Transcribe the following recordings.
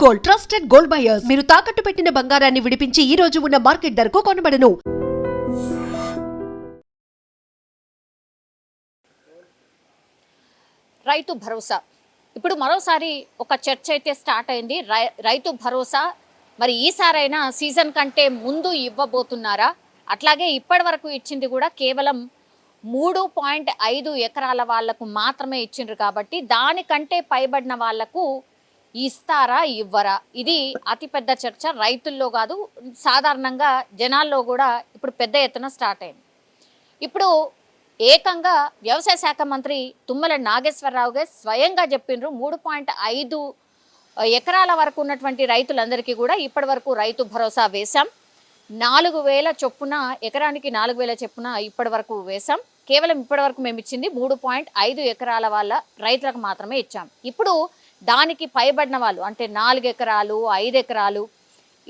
Gold, trusted gold buyers. మీరు తాకట్టు పెట్టిన బంగారాన్ని విడిపించి ఈ రోజు ఉన్న మార్కెట్ ధరకు కొనబడను. రైతు భరోసా ఇప్పుడు మరోసారి ఒక చర్చ అయితే స్టార్ట్ అయింది. రైతు భరోసా మరి ఈసారైనా సీజన్ కంటే ముందు ఇవ్వబోతున్నారా? అట్లాగే ఇప్పటి వరకు ఇచ్చింది కూడా కేవలం 3.5 ఎకరాల వాళ్లకు మాత్రమే ఇచ్చిండ్రు కాబట్టి దానికంటే పైబడిన వాళ్లకు ఇస్తారా ఇవ్వరా? ఇది అతిపెద్ద చర్చ. రైతుల్లో కాదు, సాధారణంగా జనాల్లో కూడా ఇప్పుడు పెద్ద ఎత్తున స్టార్ట్ అయింది. ఇప్పుడు ఏకంగా వ్యవసాయ శాఖ మంత్రి తుమ్మల నాగేశ్వరరావుగా స్వయంగా చెప్పిండ్రు 3.5 ఎకరాల వరకు ఉన్నటువంటి రైతులందరికీ కూడా ఇప్పటి వరకు రైతు భరోసా వేశాం. 4,000 చొప్పున ఎకరానికి 4,000 చొప్పున ఇప్పటి వరకు వేశాం. కేవలం ఇప్పటి వరకు మేము ఇచ్చింది 3.5 ఎకరాల వాళ్ళ రైతులకు మాత్రమే ఇచ్చాం. ఇప్పుడు దానికి పైబడిన వాళ్ళు అంటే 4 ఎకరాలు 5 ఎకరాలు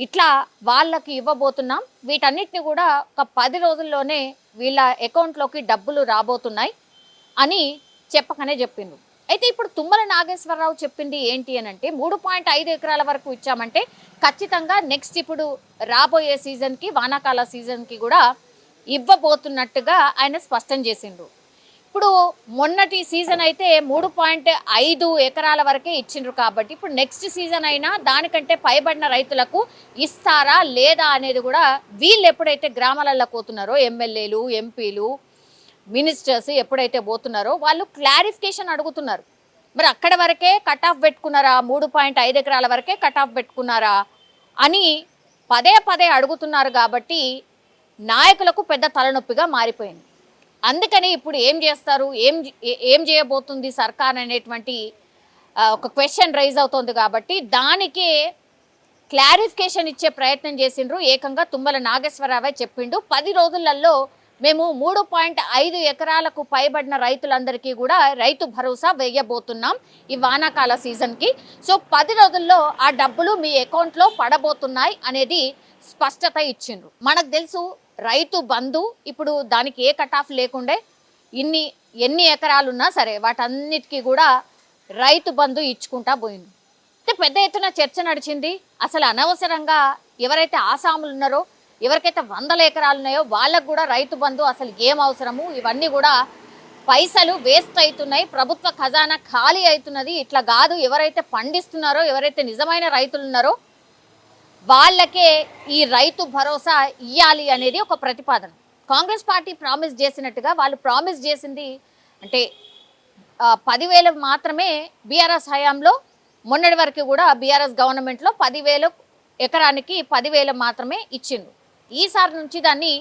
ఇట్లా వాళ్ళకి ఇవ్వబోతున్నాం. వీటన్నిటిని కూడా ఒక 10 రోజుల్లోనే వీళ్ళ అకౌంట్లోకి డబ్బులు రాబోతున్నాయి అని చెప్పకనే చెప్పిండ్రు. అయితే ఇప్పుడు తుమ్మల నాగేశ్వరరావు చెప్పింది ఏంటి అని అంటే 3.5 ఎకరాల వరకు ఇచ్చామంటే ఖచ్చితంగా నెక్స్ట్ ఇప్పుడు రాబోయే సీజన్కి, వానాకాల సీజన్కి కూడా ఇవ్వబోతున్నట్టుగా ఆయన స్పష్టం చేసిండ్రు. ఇప్పుడు మొన్నటి సీజన్ అయితే 3.5 ఎకరాల వరకే ఇచ్చిండ్రు కాబట్టి ఇప్పుడు నెక్స్ట్ సీజన్ అయినా దానికంటే పైబడిన రైతులకు ఇస్తారా లేదా అనేది కూడా వీళ్ళు ఎప్పుడైతే గ్రామాలలో పోతున్నారో, ఎమ్మెల్యేలు, ఎంపీలు, మినిస్టర్స్ ఎప్పుడైతే పోతున్నారో వాళ్ళు క్లారిఫికేషన్ అడుగుతున్నారు. మరి అక్కడ వరకే కట్ ఆఫ్ పెట్టుకున్నారా, 3.5 ఎకరాల వరకే కట్ ఆఫ్ పెట్టుకున్నారా అని పదే పదే అడుగుతున్నారు. కాబట్టి నాయకులకు పెద్ద తలనొప్పిగా మారిపోయింది. అందుకని ఇప్పుడు ఏం చేస్తారు, ఏం చేయబోతుంది సర్కార్ అనేటువంటి ఒక క్వశ్చన్ రైజ్ అవుతుంది. కాబట్టి దానికే క్లారిఫికేషన్ ఇచ్చే ప్రయత్నం చేసిండ్రు. ఏకంగా తుమ్మల నాగేశ్వరరావు చెప్పిండు 10 రోజులలో మేము 3.5 ఎకరాలకు పైబడిన రైతులందరికీ కూడా రైతు భరోసా వేయబోతున్నాం ఈ వానాకాల సీజన్కి. సో 10 రోజుల్లో ఆ డబ్బులు మీ అకౌంట్లో పడబోతున్నాయి అనేది స్పష్టత ఇచ్చిండ్రు. మనకు తెలుసు రైతు బంధు ఇప్పుడు దానికి ఏ కట్ ఆఫ్ లేకుండే ఎన్ని ఎకరాలు ఉన్నా సరే వాటన్నిటికీ కూడా రైతు బంధు ఇచ్చుకుంటా పోయింది. అంటే పెద్ద ఎత్తున చర్చ నడిచింది. అసలు అనవసరంగా ఎవరైతే ఆసాములు ఉన్నారో, ఎవరికైతే 100 ఎకరాలు ఉన్నాయో వాళ్ళకు కూడా రైతు బంధు అసలు ఏం అవసరము, ఇవన్నీ కూడా పైసలు వేస్ట్ అవుతున్నాయి, ప్రభుత్వ ఖజానా ఖాళీ అవుతున్నది. ఇట్లా కాదు, ఎవరైతే పండిస్తున్నారో, ఎవరైతే నిజమైన రైతులు ఉన్నారో వాళ్ళకే ఈ రైతు భరోసా ఇవ్వాలి అనేది ఒక ప్రతిపాదన. కాంగ్రెస్ పార్టీ ప్రామిస్ చేసినట్టుగా వాళ్ళు ప్రామిస్ చేసింది అంటే 10,000 మాత్రమే బీఆర్ఎస్ హయాంలో, మొన్నటి వరకు కూడా బీఆర్ఎస్ గవర్నమెంట్లో 10,000 ఎకరానికి 10,000 మాత్రమే ఇచ్చిండ్రు. ఈసారి నుంచి దాన్ని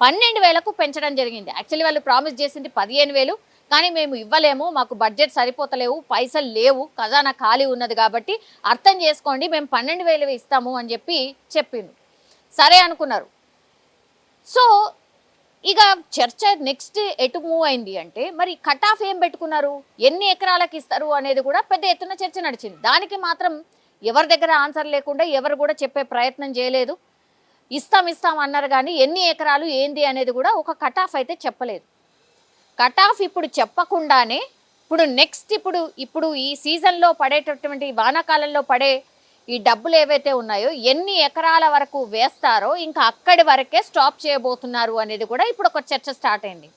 12,000కు పెంచడం జరిగింది. యాక్చువల్లీ వాళ్ళు ప్రామిస్ చేసింది 15,000, కానీ మేము ఇవ్వలేము, మాకు బడ్జెట్ సరిపోతలేవు, పైసలు లేవు, ఖజానా ఖాళీ ఉన్నది కాబట్టి అర్థం చేసుకోండి, మేము 12,000 ఇస్తాము అని చెప్పిండు. సరే అనుకున్నారు. సో ఇక చర్చ నెక్స్ట్ ఎటు మూవ్ అయింది అంటే మరి కట్ ఆఫ్ ఏం పెట్టుకున్నారు, ఎన్ని ఎకరాలకు ఇస్తారు అనేది కూడా పెద్ద ఎత్తున చర్చ నడిచింది. దానికి మాత్రం ఎవరి దగ్గర ఆన్సర్ లేకుండా ఎవరు కూడా చెప్పే ప్రయత్నం చేయలేదు. ఇస్తాం అన్నారు కానీ ఎన్ని ఎకరాలు ఏంది అనేది కూడా ఒక కట్ ఆఫ్ అయితే చెప్పలేదు. కట్ ఆఫ్ ఇప్పుడు చెప్పకుండానే ఇప్పుడు నెక్స్ట్ ఇప్పుడు ఈ సీజన్లో పడేటటువంటి వానాకాలంలో పడే ఈ డబ్బులు ఏవైతే ఉన్నాయో ఎన్ని ఎకరాల వరకు వేస్తారో ఇంకా అక్కడి వరకే స్టాప్ చేయబోతున్నారు అనేది కూడా ఇప్పుడు ఒక చర్చ స్టార్ట్ అయింది.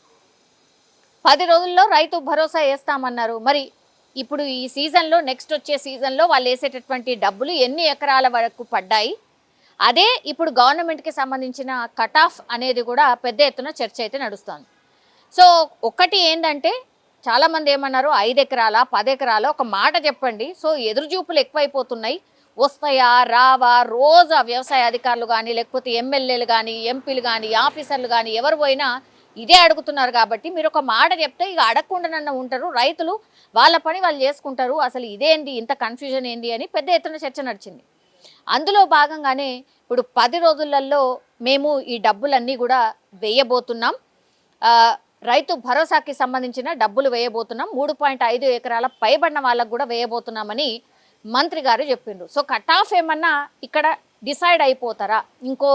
10 రోజుల్లో రైతు భరోసా వేస్తామన్నారు. మరి ఇప్పుడు ఈ సీజన్లో నెక్స్ట్ వచ్చే సీజన్లో వాళ్ళు వేసేటటువంటి డబ్బులు ఎన్ని ఎకరాల వరకు పడ్డాయి, అదే ఇప్పుడు గవర్నమెంట్కి సంబంధించిన కట్ ఆఫ్ అనేది కూడా పెద్ద ఎత్తున చర్చ అయితే నడుస్తుంది. సో ఒకటి ఏంటంటే చాలామంది ఏమన్నారు 5 ఎకరాల 10 ఎకరాల ఒక మాట చెప్పండి. సో ఎదురుచూపులు ఎక్కువైపోతున్నాయి, వస్తాయా రావా, రోజు ఆ వ్యవసాయ అధికారులు కానీ లేకపోతే ఎమ్మెల్యేలు కానీ ఎంపీలు కానీ ఆఫీసర్లు కానీ ఎవరు పోయినా ఇదే అడుగుతున్నారు. కాబట్టి మీరు ఒక మాట చెప్తే ఇక అడగకుండానన్నా ఉంటారు, రైతులు వాళ్ళ పని వాళ్ళు చేసుకుంటారు. అసలు ఇదేంటి, ఇంత కన్ఫ్యూజన్ ఏంది అని పెద్ద ఎత్తున చర్చ నడిచింది. అందులో భాగంగానే ఇప్పుడు 10 రోజులలో మేము ఈ డబ్బులన్నీ కూడా వేయబోతున్నాం, రైతు భరోసాకి సంబంధించిన డబ్బులు వేయబోతున్నాం, 3.5 ఎకరాల పైబడిన వాళ్ళకు కూడా వేయబోతున్నామని మంత్రి గారు చెప్పిండ్రు. సో కట్ ఆఫ్ ఏమన్నా ఇక్కడ డిసైడ్ అయిపోతారా, ఇంకో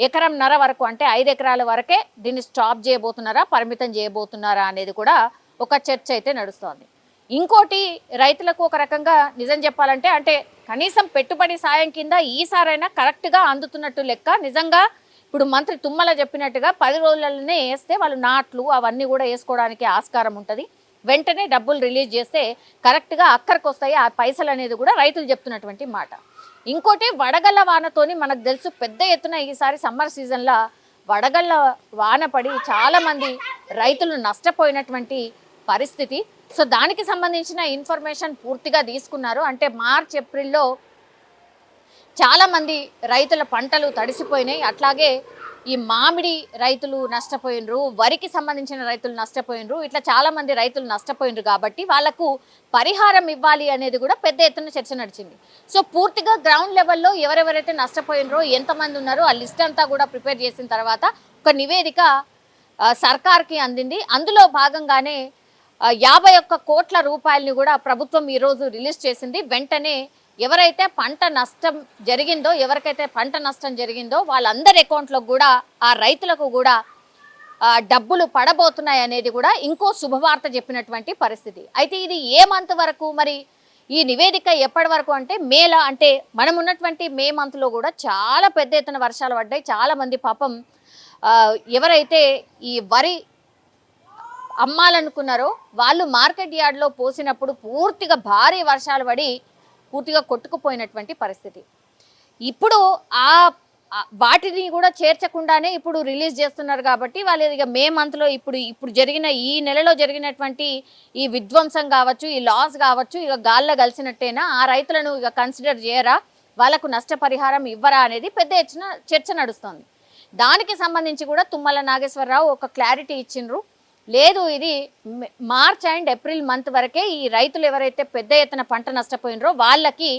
1.5 ఎకరం వరకు అంటే 5 ఎకరాల వరకే దీన్ని స్టాప్ చేయబోతున్నారా, పరిమితం చేయబోతున్నారా అనేది కూడా ఒక చర్చ అయితే నడుస్తోంది. ఇంకోటి రైతులకు ఒక రకంగా నిజం చెప్పాలంటే అంటే కనీసం పెట్టుబడి సాయం కింద ఈసారైనా కరెక్ట్గా అందుతున్నట్టు లెక్క. నిజంగా ఇప్పుడు మంత్రి తుమ్మల చెప్పినట్టుగా 10 రోజులలోనే వేస్తే వాళ్ళు నాట్లు అవన్నీ కూడా వేసుకోవడానికి ఆస్కారం ఉంటుంది. వెంటనే డబ్బులు రిలీజ్ చేస్తే కరెక్ట్గా అక్కడికి వస్తాయి ఆ పైసలు అనేది కూడా రైతులు చెప్తున్నటువంటి మాట. ఇంకోటి వడగళ్ళ వానతోని మనకు తెలుసు పెద్ద ఎత్తున ఈసారి సమ్మర్ సీజన్లో వడగళ్ళ వాన పడి చాలామంది రైతులు నష్టపోయినటువంటి పరిస్థితి. సో దానికి సంబంధించిన ఇన్ఫర్మేషన్ పూర్తిగా తీసుకున్నారు. అంటే మార్చ్ ఏప్రిల్లో చాలామంది రైతుల పంటలు తడిసిపోయినాయి. అట్లాగే ఈ మామిడి రైతులు నష్టపోయినరు, వరికి సంబంధించిన రైతులు నష్టపోయినరు, ఇట్లా చాలామంది రైతులు నష్టపోయినరు. కాబట్టి వాళ్లకు పరిహారం ఇవ్వాలి అనేది కూడా పెద్ద ఎత్తున చర్చ నడిచింది. సో పూర్తిగా గ్రౌండ్ లెవెల్లో ఎవరెవరైతే నష్టపోయినరో ఎంతమంది ఉన్నారో ఆ లిస్ట్ అంతా కూడా ప్రిపేర్ చేసిన తర్వాత ఒక నివేదిక సర్కార్కి అందింది. అందులో భాగంగానే 51 కోట్ల రూపాయలని కూడా ప్రభుత్వం ఈరోజు రిలీజ్ చేసింది. వెంటనే ఎవరైతే పంట నష్టం జరిగిందో వాళ్ళందరి అకౌంట్లో కూడా ఆ రైతులకు కూడా డబ్బులు పడబోతున్నాయి అనేది కూడా ఇంకో శుభవార్త చెప్పినటువంటి పరిస్థితి. అయితే ఇది ఏ మంత్ వరకు, మరి ఈ నివేదిక ఎప్పటి వరకు అంటే మేలో, అంటే మనం ఉన్నటువంటి మే మంత్లో కూడా చాలా పెద్ద ఎత్తున వర్షాలు పడ్డాయి. చాలామంది పాపం ఎవరైతే ఈ వరి అమ్మాలనుకున్నారో వాళ్ళు మార్కెట్ యార్డ్లో పోసినప్పుడు పూర్తిగా భారీ వర్షాలు పడి పూర్తిగా కొట్టుకుపోయినటువంటి పరిస్థితి. ఇప్పుడు వాటిని కూడా చేర్చకుండానే ఇప్పుడు రిలీజ్ చేస్తున్నారు. కాబట్టి వాళ్ళు ఇక మే మంత్లో ఇప్పుడు జరిగిన ఈ నెలలో జరిగినటువంటి ఈ విధ్వంసం కావచ్చు, ఈ లాస్ కావచ్చు, ఇక గాల్లో కలిసినట్టేనా, ఆ రైతులను ఇక కన్సిడర్ చేయరా, వాళ్ళకు నష్టపరిహారం ఇవ్వరా అనేది పెద్ద ఎత్తున చర్చ నడుస్తుంది. దానికి సంబంధించి కూడా తుమ్మల నాగేశ్వరరావు ఒక క్లారిటీ ఇచ్చిండ్రు. లేదు, ఇది మార్చ్ అండ్ ఏప్రిల్ మంత్ వరకే ఈ రైతులు ఎవరైతే పెద్ద ఎత్తున పంట నష్టపోయినరో వాళ్ళకి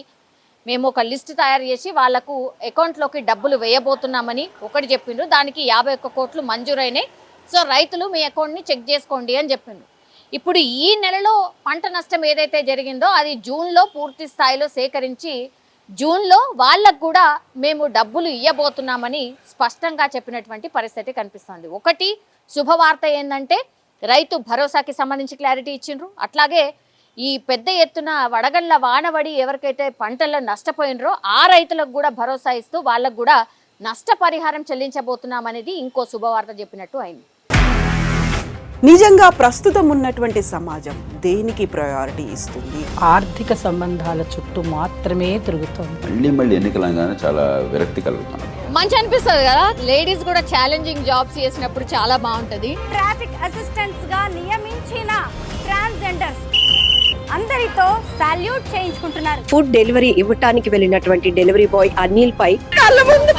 మేము ఒక లిస్ట్ తయారు చేసి వాళ్లకు అకౌంట్లోకి డబ్బులు వేయబోతున్నామని ఒకటి చెప్పిండ్రు. దానికి 51 కోట్లు మంజూరైనాయి. సో రైతులు మీ అకౌంట్ని చెక్ చేసుకోండి అని చెప్పిండ్రు. ఇప్పుడు ఈ నెలలో పంట నష్టం ఏదైతే జరిగిందో అది జూన్లో పూర్తి స్థాయిలో సేకరించి జూన్లో వాళ్ళకు కూడా మేము డబ్బులు ఇవ్వబోతున్నామని స్పష్టంగా చెప్పినటువంటి పరిస్థితి కనిపిస్తుంది. ఒకటి శుభవార్త ఏంటంటే రైతు భరోసాకి సంబంధించి క్లారిటీ ఇచ్చిండ్రు. అట్లాగే ఈ పెద్ద ఎత్తున వడగళ్ళ వానబడి ఎవరికైతే పంటల్లో నష్టపోయినరో ఆ రైతులకు కూడా భరోసా ఇస్తూ వాళ్ళకు కూడా నష్టపరిహారం చెల్లించబోతున్నామనేది ఇంకో శుభవార్త చెప్పినట్టు అయింది. నిజంగా ప్రస్తుతం ఉన్నటువంటి సమాజం దేనికి ప్రయారిటీ ఇస్తుంది? ఆర్థిక సంబంధాల చుట్టూ మాత్రమే తిరుగుతుంది. మళ్ళీ ఎన్నికలంగానే చాలా విరక్తి కలుగుతున్నాం. మంచి అనిపిస్తుంది కదా, లేడీస్ కూడా ఛాలెంజింగ్ జాబ్స్ చేసినప్పుడు చాలా బాగుంటది. ట్రాఫిక్ అసిస్టెంట్స్ గా నియమించిన ట్రాన్స్జెండర్స్ అందరితో సాల్యూట్ చేయించుకుంటున్నారు. ఫుడ్ డెలివరీ ఇవ్వటానికి వెళ్ళినటువంటి డెలివరీ బాయ్ అనిల్ పై కళ్ళ ముందు